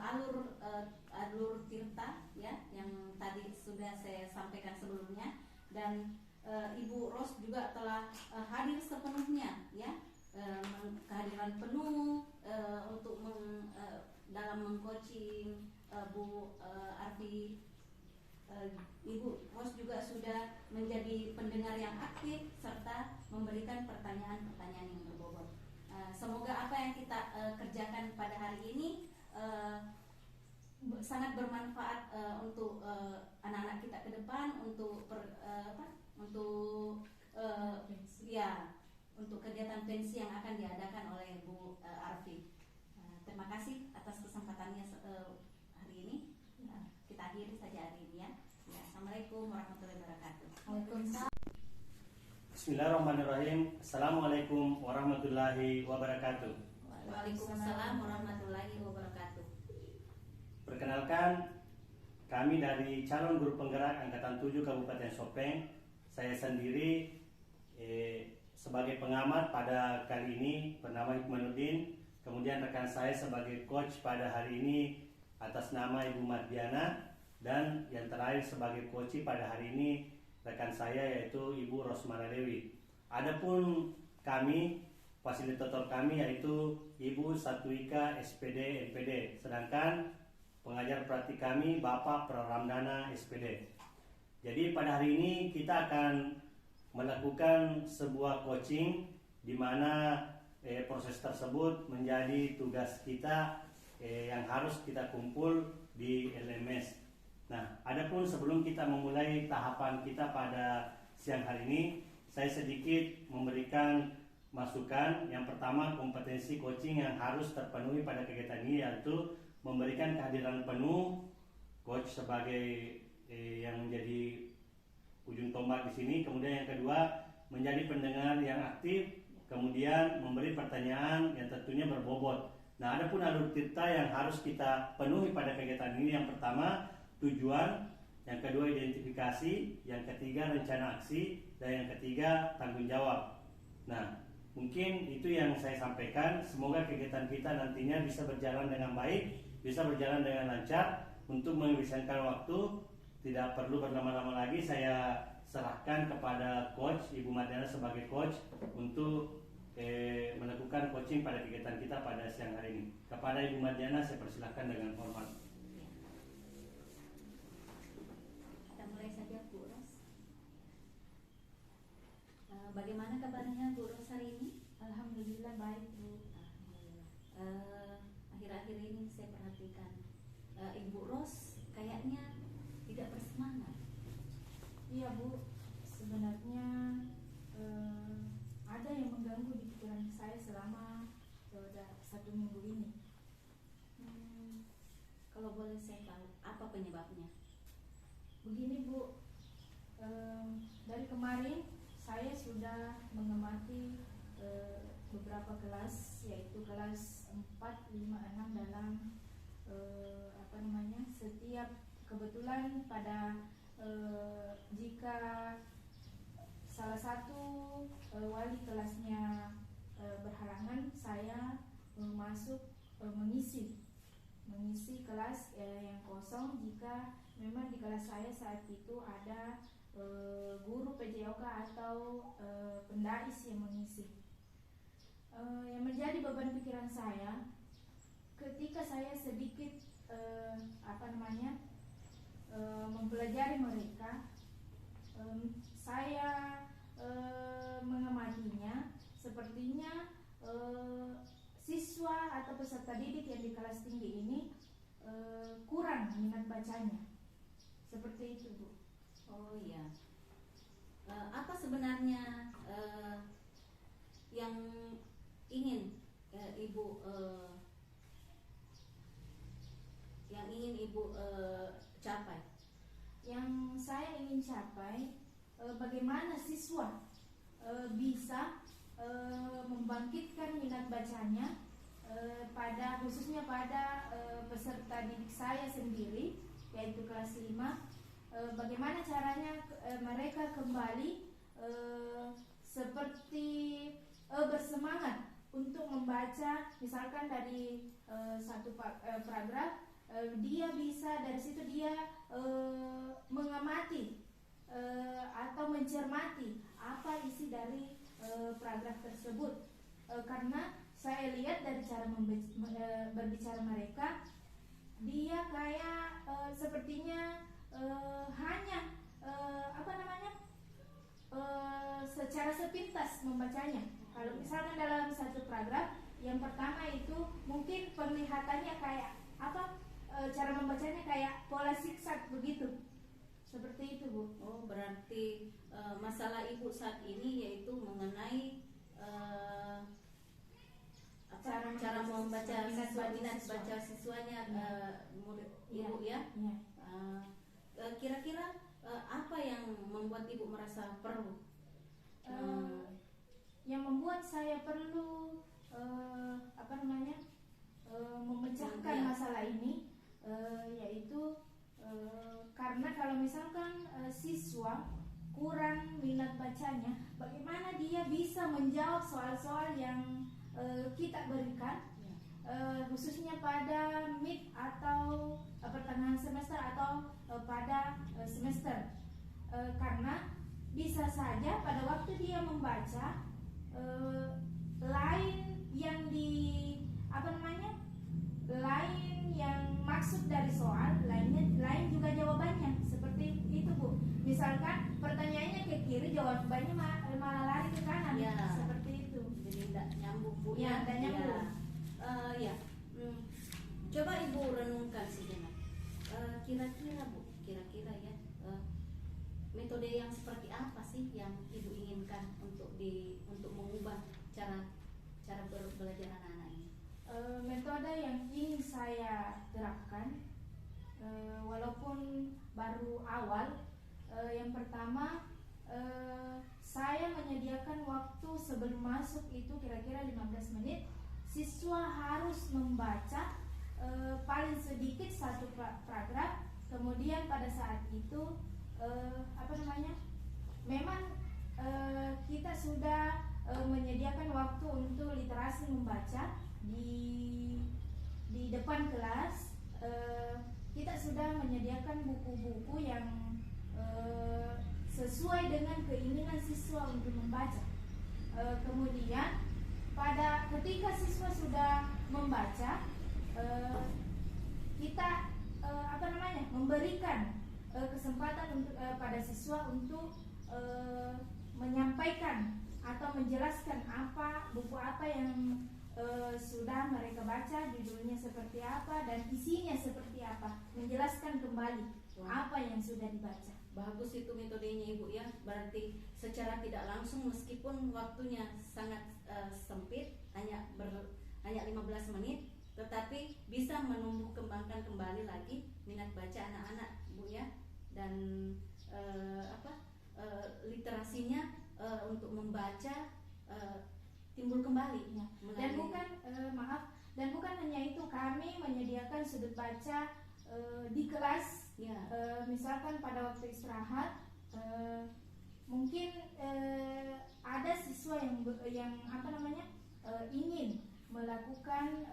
alur tirta, ya, yang tadi sudah saya sampaikan sebelumnya, dan Ibu Ros juga telah hadir sepenuhnya, ya, kehadiran penuh untuk dalam mengcoaching Bu Arfi. Ibu Ros juga sudah menjadi pendengar yang aktif serta memberikan pertanyaan-pertanyaan yang berbobot. Semoga apa yang kita kerjakan pada hari ini sangat bermanfaat untuk anak-anak kita ke depan, untuk untuk kegiatan pensi yang akan diadakan oleh Bu Arfi. Terima kasih atas kesempatannya hari ini. Kita akhiri saja hari ini, ya. Assalamualaikum warahmatullahi wabarakatuh. Waalaikumsalam. Bismillahirrahmanirrahim. Assalamualaikum warahmatullahi wabarakatuh. Waalaikumsalam warahmatullahi wabarakatuh. Perkenalkan, kami dari calon guru penggerak Angkatan 7 Kabupaten Sopeng. Saya sendiri sebagai pengamat pada kali ini bernama Hikmanuddin. Kemudian rekan saya sebagai coach pada hari ini atas nama Ibu Mardiana, dan yang terakhir sebagai coach pada hari ini rekan saya yaitu Ibu Rosmana Dewi. Adapun kami, fasilitator kami yaitu Ibu Satwika SPD MPD, sedangkan pengajar praktik kami Bapak Praramdana SPD. Jadi pada hari ini kita akan melakukan sebuah coaching di mana proses tersebut menjadi tugas kita yang harus kita kumpul di LMS. Nah, adapun sebelum kita memulai tahapan kita pada siang hari ini, saya sedikit memberikan masukan. Yang pertama, kompetensi coaching yang harus terpenuhi pada kegiatan ini yaitu memberikan kehadiran penuh coach sebagai yang menjadi ujung tombak di sini. Kemudian yang kedua, menjadi pendengar yang aktif kemudian memberi pertanyaan yang tentunya berbobot. Nah, ada pun alur tirta yang harus kita penuhi pada kegiatan ini. Yang pertama, tujuan, yang kedua identifikasi, yang ketiga rencana aksi, dan yang ketiga tanggung jawab. Nah, mungkin itu yang saya sampaikan. Semoga kegiatan kita nantinya bisa berjalan dengan baik, bisa berjalan dengan lancar. Untuk menghabiskan waktu, tidak perlu berlama-lama lagi, saya serahkan kepada coach Ibu Mardiana sebagai coach untuk melakukan coaching pada kegiatan kita pada siang hari ini. Kepada Ibu Mardiana saya persilahkan dengan hormat. Kita mulai saja Bu Ros. Bagaimana kabarnya Bu Ros hari ini? Alhamdulillah baik Bu. Akhir-akhir ini saya perhatikan Ibu Ros kayaknya tidak bersemangat. Iya Bu, sebenarnya ada yang mengganggu di pikiran saya selama sudah 1 minggu ini. Kalau boleh saya tahu apa penyebabnya? Begini Bu, dari kemarin saya sudah mengamati beberapa kelas, yaitu kelas 4, 5, 6 dalam setiap kebetulan pada jika salah satu wali kelasnya berhalangan, saya mengisi kelas yang kosong jika memang di kelas saya saat itu ada guru PJOK atau pendais yang mengisi. Yang menjadi beban pikiran saya ketika saya sedikit mempelajari mereka, saya mengamatinya sepertinya siswa atau peserta didik yang di kelas tinggi ini kurang minat bacanya, seperti itu Bu. Oh iya. Apa sebenarnya yang ingin Ibu capai? Yang saya ingin capai bagaimana siswa bisa membangkitkan minat bacanya khususnya pada peserta didik saya sendiri, yaitu kelas 5. Bagaimana caranya mereka kembali seperti bersemangat untuk membaca, misalkan dari satu paragraf, dia bisa dari situ dia mengamati atau mencermati apa isi dari paragraf tersebut, karena saya lihat dari cara berbicara mereka, dia kayak sepertinya hanya secara sepintas membacanya. Kalau misalkan dalam satu paragraf yang pertama itu mungkin penglihatannya kayak cara membacanya kayak pola zigzag begitu, seperti itu Bu. Oh, berarti masalah Ibu saat ini yaitu mengenai cara membaca minat baca siswanya, murid Ibu ya. Kira-kira apa yang membuat Ibu merasa perlu? Yang membuat saya perlu memecahkan masalah ini yaitu karena kalau misalkan siswa kurang minat bacanya, bagaimana dia bisa menjawab soal-soal yang kita berikan, khususnya pada mid atau pertengahan semester atau pada semester, karena bisa saja pada waktu dia membaca lain yang maksud dari soal, lain juga jawabannya, seperti itu Bu. Misalkan pertanyaannya ke kiri, jawabannya malah lari ke kanan, seperti itu. Jadi tidak nyambung Bu. Ya, tidak nyambung. Coba Ibu renungkan sejenak. Kira-kira Bu, ya, metode yang seperti apa sih yang Ibu inginkan untuk mengubah cara belajar anak-anak ini? Metode yang ingin saya terapkan, walaupun baru awal, yang pertama saya menyediakan waktu sebelum masuk itu kira-kira 15 menit. Siswa harus membaca paling sedikit satu paragraf. Kemudian pada saat itu memang kita sudah menyediakan waktu untuk literasi membaca di depan kelas. Kita sudah menyediakan buku-buku yang sesuai dengan keinginan siswa untuk membaca. Kemudian ketika siswa sudah membaca, kita memberikan kesempatan untuk pada siswa untuk menyampaikan atau menjelaskan buku apa yang sudah mereka baca, judulnya seperti apa dan isinya seperti apa, menjelaskan kembali apa yang sudah dibaca. Bagus itu metodenya Ibu ya. Berarti secara tidak langsung meskipun waktunya sangat sempit, hanya 15 menit, tetapi bisa menumbuh kembangkan kembali lagi minat baca anak-anak Bu ya. Dan literasinya untuk membaca timbul kembali ya. Dan bukan hanya itu, kami menyediakan sudut baca di kelas ya. Misalkan pada waktu istirahat mungkin ada siswa yang ingin melakukan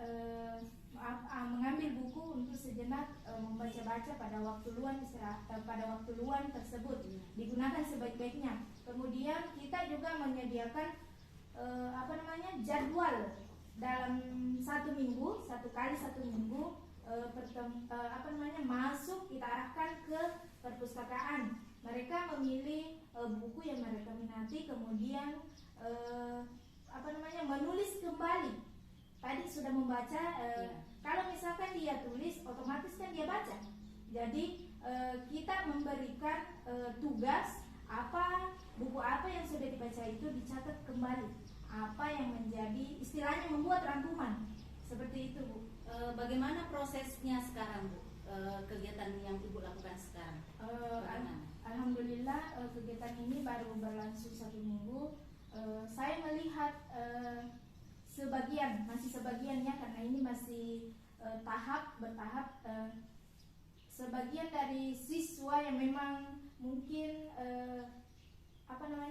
mengambil buku untuk sejenak membaca-baca pada waktu luang istirahat, pada waktu luang tersebut digunakan sebaik-baiknya. Kemudian kita juga menyediakan jadwal dalam satu kali satu minggu masuk, kita arahkan ke perpustakaan. Mereka memilih buku yang mereka minati, kemudian menulis kembali. Tadi sudah membaca, kalau misalkan dia tulis, otomatis kan dia baca. Jadi kita memberikan tugas buku apa yang sudah dibaca itu dicatat kembali. Apa yang menjadi istilahnya membuat rangkuman. Seperti itu Bu. Bagaimana prosesnya sekarang Bu? Kegiatan yang Ibu lakukan sekarang? Alhamdulillah kegiatan ini baru berlangsung 1 minggu. Saya melihat masih sebagiannya, karena ini masih bertahap. Sebagian dari siswa yang memang mungkin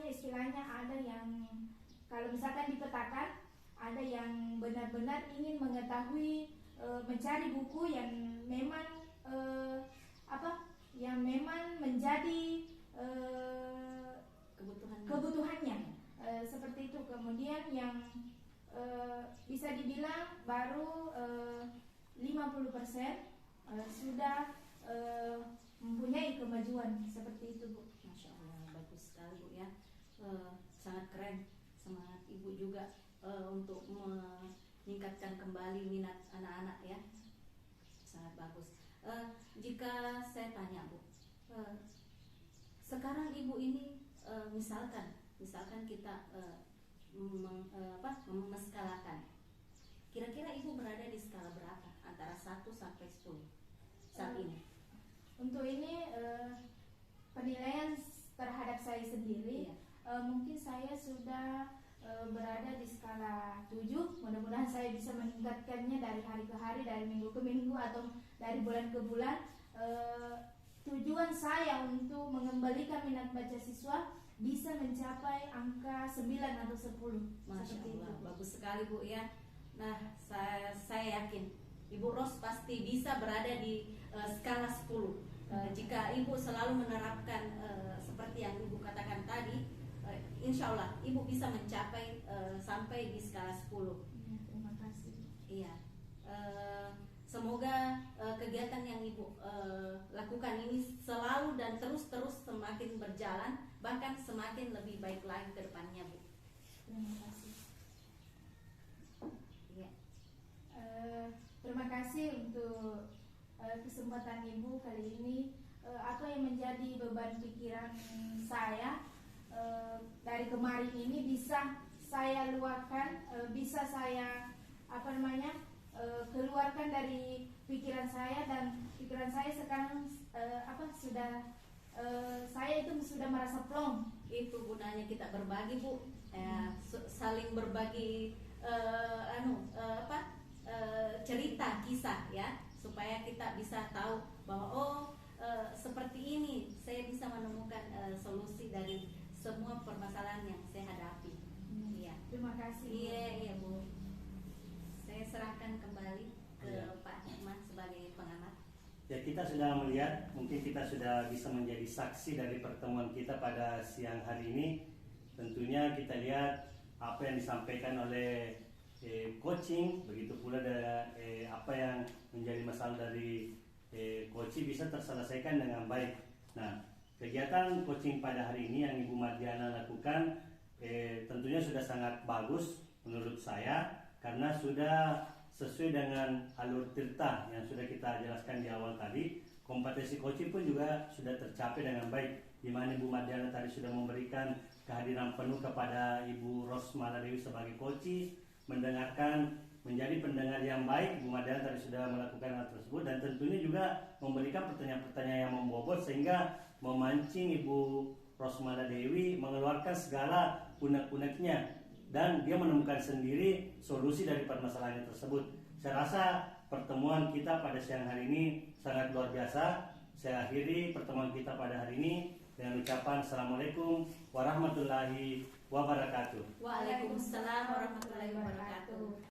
istilahnya ada yang kalau misalkan dipetakan, ada yang benar-benar ingin mengetahui, mencari buku yang memang menjadi kebutuhannya. Seperti itu. Kemudian yang bisa dibilang baru 50% sudah mempunyai kemajuan seperti itu Bu. Masya Allah, bagus sekali Bu ya. Sangat keren, semangat Ibu juga untuk meningkatkan kembali minat anak-anak ya. Sangat bagus. Jika saya tanya Bu, sekarang Ibu ini misalkan kita meskalakan, kira-kira Ibu berada di skala berapa antara 1 sampai 10 saat ini? Untuk ini penilaian terhadap saya sendiri ya. Mungkin saya sudah berada di skala 7. Mudah-mudahan saya bisa meningkatkannya dari hari ke hari, dari minggu ke minggu, atau dari bulan ke bulan. Tujuan saya untuk mengembalikan minat baca siswa bisa mencapai angka 9 atau 10. Masya Allah, bagus sekali Bu ya. Nah, saya yakin Ibu Ros pasti bisa berada di skala 10. Jika Ibu selalu menerapkan seperti yang Ibu katakan tadi, insya Allah Ibu bisa mencapai sampai di skala 10. Terima kasih. Iya. Semoga kegiatan yang Ibu lakukan ini selalu dan terus semakin berjalan, bahkan semakin lebih baik lagi ke depannya Bu. Terima kasih. Iya. Terima kasih untuk kesempatan Ibu kali ini. Apa yang menjadi beban pikiran saya dari kemarin ini bisa saya luahkan, bisa saya keluarkan dari pikiran saya, dan pikiran saya sekarang saya itu sudah merasa plong Itu gunanya kita berbagi, Bu. Saling berbagi cerita, kisah ya, supaya kita bisa tahu bahwa seperti ini saya bisa menemukan solusi dari semua permasalahan yang saya hadapi. Iya. Terima kasih. Iya, Bu. Saya serahkan kembali ke Iya. Pak Hikman sebagai pengamat. Ya, kita sudah melihat, mungkin kita sudah bisa menjadi saksi dari pertemuan kita pada siang hari ini. Tentunya kita lihat apa yang disampaikan oleh coaching, begitu pula apa yang menjadi masalah dari coaching bisa terselesaikan dengan baik. Nah, kegiatan coaching pada hari ini yang Ibu Mardiana lakukan tentunya sudah sangat bagus menurut saya, karena sudah sesuai dengan alur tirta yang sudah kita jelaskan di awal tadi. Kompetensi coaching pun juga sudah tercapai dengan baik, di mana Ibu Mardiana tadi sudah memberikan kehadiran penuh kepada Ibu Rosmala Dewi sebagai coach, mendengarkan, menjadi pendengar yang baik. Ibu Mardiana tadi sudah melakukan hal tersebut, dan tentunya juga memberikan pertanyaan-pertanyaan yang membobot sehingga memancing Ibu Rosmala Dewi mengeluarkan segala unek-uneknya, dan dia menemukan sendiri solusi dari permasalahan tersebut. Saya rasa pertemuan kita pada siang hari ini sangat luar biasa. Saya akhiri pertemuan kita pada hari ini dengan ucapan Assalamualaikum warahmatullahi wabarakatuh. Waalaikumsalam warahmatullahi wabarakatuh.